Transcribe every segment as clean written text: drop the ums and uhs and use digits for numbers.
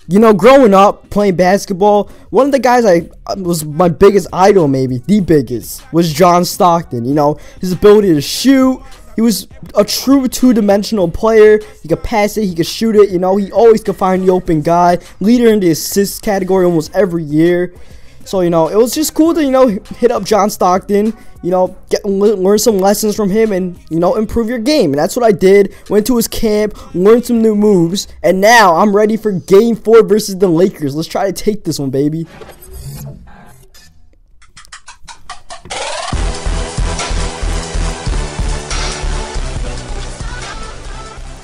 You know, growing up playing basketball, one of the guys I was my biggest idol, maybe the biggest, was John Stockton. You know, his ability to shoot. He was a true two-dimensional player. He could pass it, he could shoot it. You know, he always could find the open guy. Leader in the assist category almost every year. So, you know, it was just cool to, you know, hit up John Stockton, you know, learn some lessons from him and, you know, improve your game. And that's what I did. Went to his camp, learned some new moves, and now I'm ready for Game 4 versus the Lakers. Let's try to take this one, baby.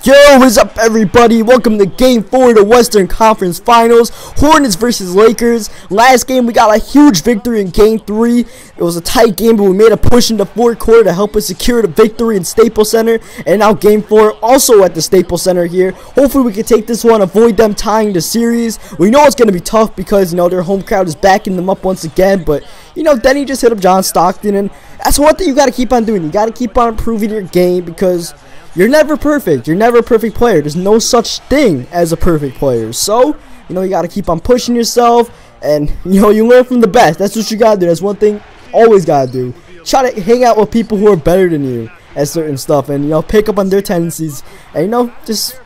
Yo, what is up, everybody? Welcome to Game 4 of the Western Conference Finals. Hornets versus Lakers. Last game, we got a huge victory in Game 3. It was a tight game, but we made a push in the fourth quarter to help us secure the victory in Staples Center. And now Game 4, also at the Staples Center here. Hopefully, we can take this one, avoid them tying the series. We know it's going to be tough because, you know, their home crowd is backing them up once again. But, you know, Denny just hit up John Stockton. And that's one thing you got to keep on doing. You got to keep on improving your game because you're never perfect. You're never a perfect player. There's no such thing as a perfect player. So, you know, you got to keep on pushing yourself. And, you know, you learn from the best. That's what you got to do. That's one thing always got to do. Try to hang out with people who are better than you at certain stuff. And, you know, pick up on their tendencies. And, you know, just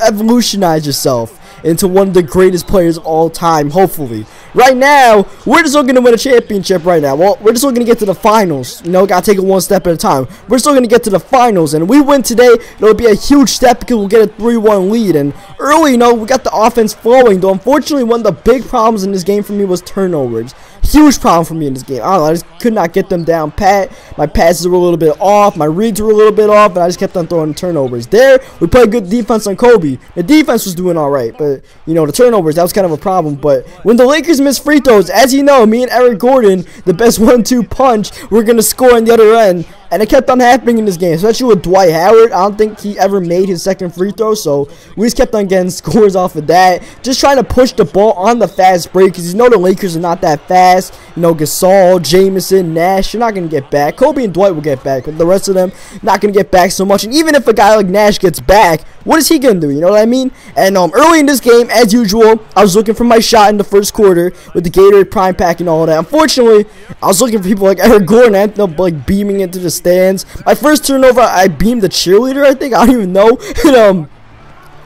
evolutionize yourself into one of the greatest players of all time, hopefully. Right now, we're just looking to win a championship right now. Well, we're just looking to get to the finals. You know, gotta take it one step at a time. We're still gonna get to the finals, and if we win today, it'll be a huge step because we'll get a 3-1 lead. And early, you know, we got the offense flowing, though unfortunately one of the big problems in this game for me was turnovers. Huge problem for me in this game. I don't know, I just could not get them down pat. My passes were a little bit off, my reads were a little bit off, and I just kept on throwing turnovers. There, we played good defense on Kobe. The defense was doing alright, but, you know, the turnovers, that was kind of a problem. But when the Lakers miss free throws, as you know, me and Eric Gordon, the best 1-2 punch, we're going to score on the other end. And it kept on happening in this game, especially with Dwight Howard. I don't think he ever made his second free throw, so we just kept on getting scores off of that. Just trying to push the ball on the fast break, because you know the Lakers are not that fast. You know, Gasol, Jamison, Nash, you're not going to get back. Kobe and Dwight will get back, but the rest of them not going to get back so much. And even if a guy like Nash gets back, what is he going to do? You know what I mean? And early in this game, as usual, I was looking for my shot in the first quarter with the Gatorade Prime Pack and all of that. Unfortunately, I was looking for people like Eric Gordon. I ended up like beaming into the stands. My first turnover, I beamed the cheerleader, I think. I don't even know. And,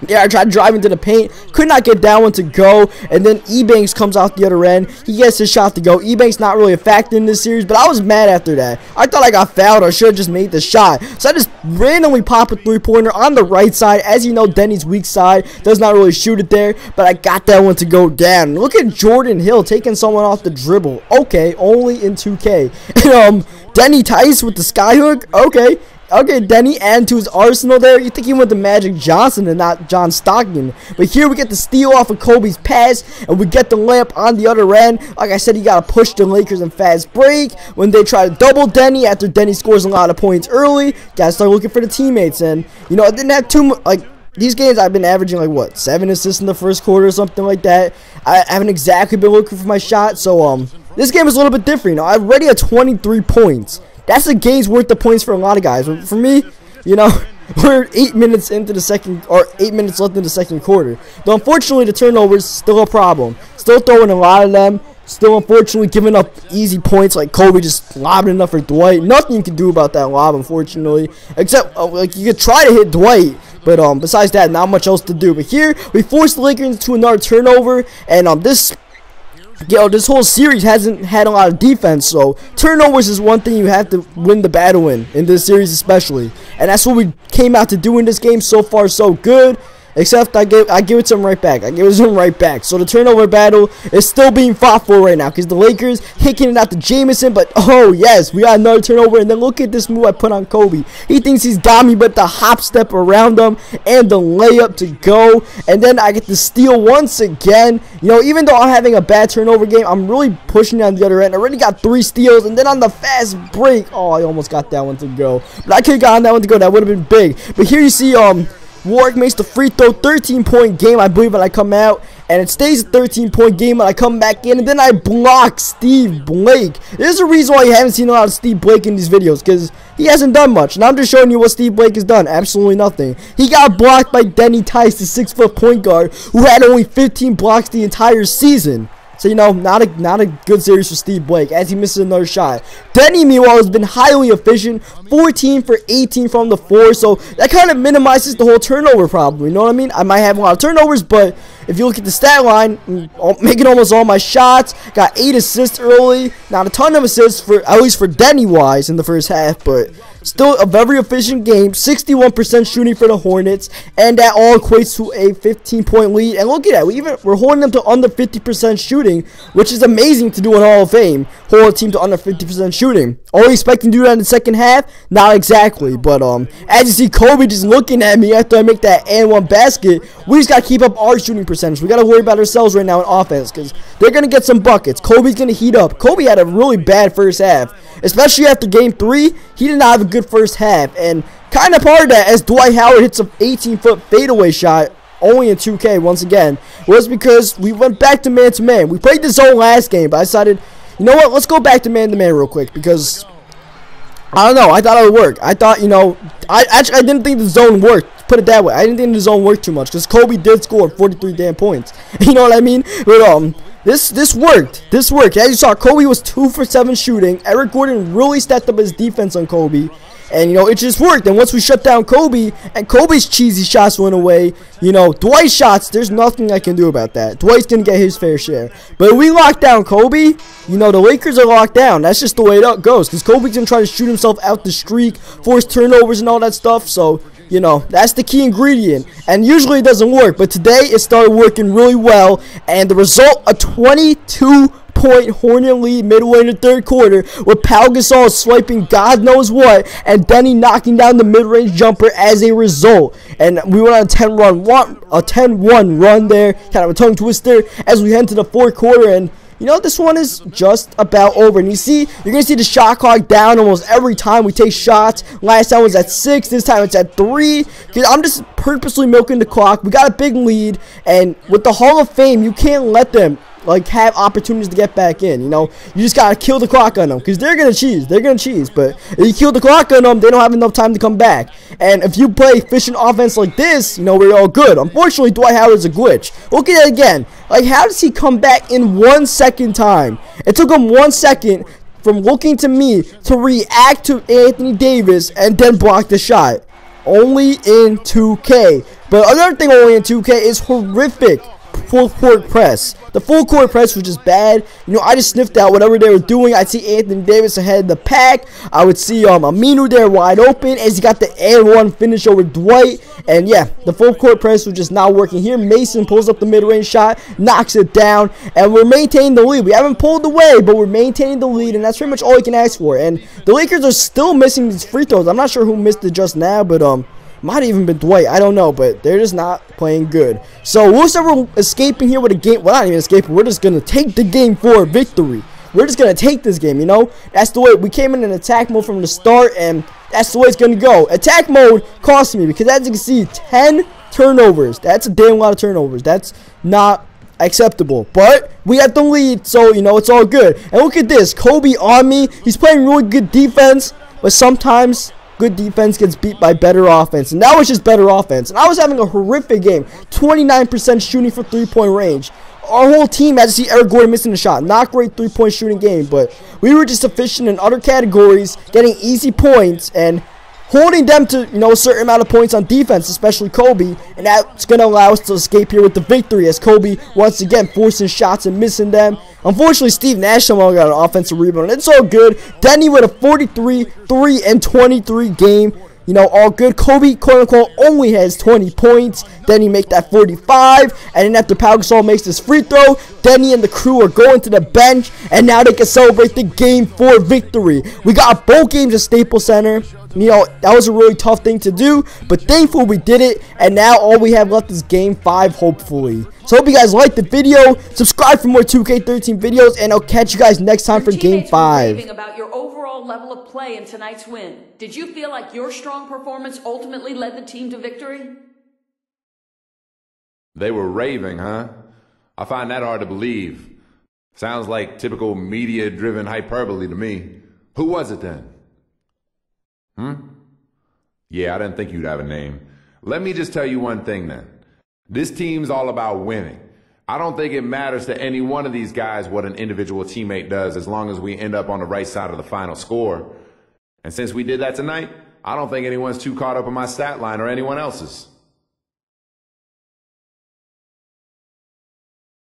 yeah, I tried driving to the paint. Could not get that one to go. And then Ebanks comes out the other end. He gets his shot to go. Ebanks not really a factor in this series, but I was mad after that. I thought I got fouled or should have just made the shot. So I just randomly pop a three-pointer on the right side. As you know, Denny's weak side does not really shoot it there, but I got that one to go down. Look at Jordan Hill taking someone off the dribble. Okay, only in 2K. And, Denny Tice with the skyhook. Okay, Denny, add to his arsenal there. You think he went to Magic Johnson and not John Stockton. But here we get the steal off of Kobe's pass, and we get the layup on the other end. Like I said, you got to push the Lakers in fast break. When they try to double Denny after Denny scores a lot of points early, got to start looking for the teammates. And, you know, I didn't have too much, like, these games I've been averaging like what, 7 assists in the first quarter or something like that. I haven't exactly been looking for my shot, so this game is a little bit different. You know, I already had 23 points. That's a game's worth of points for a lot of guys. But for me, you know, we're 8 minutes into the second, or 8 minutes left in the second quarter. Though unfortunately the turnovers still a problem. Still throwing a lot of them. Still unfortunately giving up easy points like Kobe just lobbing enough for Dwight. Nothing you can do about that lob, unfortunately. Except like you could try to hit Dwight. But besides that, not much else to do. But here we forced the Lakers into another turnover, and this whole series hasn't had a lot of defense, so turnovers is one thing you have to win the battle in this series especially. And that's what we came out to do in this game. So far, so good. Except I give it to him right back. I give it to him right back. So the turnover battle is still being fought for right now because the Lakers kicking it out to Jamison. But oh yes, we got another turnover. And then look at this move I put on Kobe. He thinks he's got me, but the hop step around him and the layup to go. And then I get the steal once again. You know, even though I'm having a bad turnover game, I'm really pushing on the other end. I already got 3 steals. And then on the fast break, oh, I almost got that one to go. But I could have gotten that one to go. That would have been big. But here you see Warwick makes the free throw, 13-point game, I believe, when I come out. And it stays a 13-point game when I come back in. And then I block Steve Blake. There's a reason why you haven't seen a lot of Steve Blake in these videos, because he hasn't done much. And I'm just showing you what Steve Blake has done. Absolutely nothing. He got blocked by Denny, the 6-foot point guard, who had only 15 blocks the entire season. So, you know, not a good series for Steve Blake, as he misses another shot. Denny, meanwhile, has been highly efficient, 14 for 18 from the floor, so that kind of minimizes the whole turnover problem, you know what I mean? I might have a lot of turnovers, but if you look at the stat line, making almost all my shots, got 8 assists early, not a ton of assists, for at least for Denny-wise in the first half, but still a very efficient game, 61% shooting for the Hornets, and that all equates to a 15-point lead. And look at that, we're holding them to under 50% shooting, which is amazing to do in Hall of Fame. Hold a team to under 50% shooting. Are we expecting to do that in the second half? Not exactly, but as you see, Kobe just looking at me after I make that and one basket. We just gotta keep up our shooting percentage. We gotta worry about ourselves right now in offense, because they're gonna get some buckets. Kobe's gonna heat up. Kobe had a really bad first half, especially after game 3. He did not have a good first half, and kind of part of that, as Dwight Howard hits an 18-foot fadeaway shot only in 2K once again, was because we went back to man-to-man. We played the zone last game, but I decided, you know what, let's go back to man-to-man real quick, because I don't know, I thought it would work. I thought, you know, I didn't think the zone worked. Put it that way. I didn't think the zone worked too much, because Kobe did score 43 damn points. You know what I mean? But this worked. This worked. As you saw, Kobe was 2 for 7 shooting. Eric Gordon really stepped up his defense on Kobe. And, you know, it just worked. And once we shut down Kobe, and Kobe's cheesy shots went away, you know, Dwight's shots, there's nothing I can do about that. Dwight's going to get his fair share. But if we lock down Kobe, you know, the Lakers are locked down. That's just the way it goes. Because Kobe's going to try to shoot himself out the streak, force turnovers and all that stuff. So, you know, that's the key ingredient. And usually it doesn't work. But today it started working really well. And the result, a 22-point Hornet lead midway in the third quarter, with Pau Gasol swiping God knows what, and Denny knocking down the mid-range jumper as a result. And we went on a 10-1 run there, kind of a tongue twister, as we head into the fourth quarter. And you know, this one is just about over. And you see, you're going to see the shot clock down almost every time we take shots. Last time it was at 6. This time it's at 3. Because I'm just purposely milking the clock. We got a big lead. And with the Hall of Fame, you can't let them like have opportunities to get back in. You know, you just gotta kill the clock on them, because they're gonna cheese. But if you kill the clock on them, they don't have enough time to come back. And if you play efficient offense like this, you know, we're all good. Unfortunately, Dwight Howard's a glitch. Look at it again. Like, how does he come back in 1 second time? It took him 1 second from looking to me to react to Anthony Davis and then block the shot. Only in 2K. But another thing only in 2K is horrific full court press. The full court press was just bad. You know, I just sniffed out whatever they were doing. I'd see Anthony Davis ahead of the pack. I would see Aminu there wide open as he got the and one finish over Dwight. And yeah, the full court press was just not working here. Mason pulls up the mid-range shot, knocks it down, and we're maintaining the lead. We haven't pulled away, but we're maintaining the lead, and that's pretty much all you can ask for. And the Lakers are still missing these free throws. I'm not sure who missed it just now, but might have even been Dwight. I don't know, but they're just not playing good. So we'll start escaping here with a game. Well, not even escaping. We're just going to take the game for a victory. We're just going to take this game, you know. That's the way. We came in attack mode from the start, and that's the way it's going to go. Attack mode cost me because, as you can see, 10 turnovers. That's a damn lot of turnovers. That's not acceptable. But we have the lead, so, you know, it's all good. And look at this. Kobe on me. He's playing really good defense, but sometimes good defense gets beat by better offense, and that was just better offense. And I was having a horrific game, 29% shooting for three-point range. Our whole team had to see Eric Gordon missing a shot. Not great three-point shooting game, but we were just efficient in other categories, getting easy points and holding them to, you know, a certain amount of points on defense, especially Kobe, and that's going to allow us to escape here with the victory, as Kobe once again forcing shots and missing them. Unfortunately, Steve Nash somehow got an offensive rebound. It's all good. Denny with a 43, 3, and 23 game. You know, all good. Kobe, quote-unquote, only has 20 points. Denny make that 45. And then after Pau Gasol makes this free throw, Denny and the crew are going to the bench. And now they can celebrate the Game 4 victory. We got both games at Staples Center. You know, that was a really tough thing to do. But thankfully we did it. And now all we have left is Game 5, hopefully. So hope you guys liked the video. Subscribe for more 2K13 videos. And I'll catch you guys next time for Game 5. About your overall level of play in tonight's win. Did you feel like your strong performance ultimately led the team to victory? They were raving, huh? I find that hard to believe. Sounds like typical media-driven hyperbole to me. Who was it then? Yeah, I didn't think you'd have a name. Let me just tell you one thing then. This team's all about winning. I don't think it matters to any one of these guys what an individual teammate does as long as we end up on the right side of the final score. And since we did that tonight, I don't think anyone's too caught up in my stat line or anyone else's.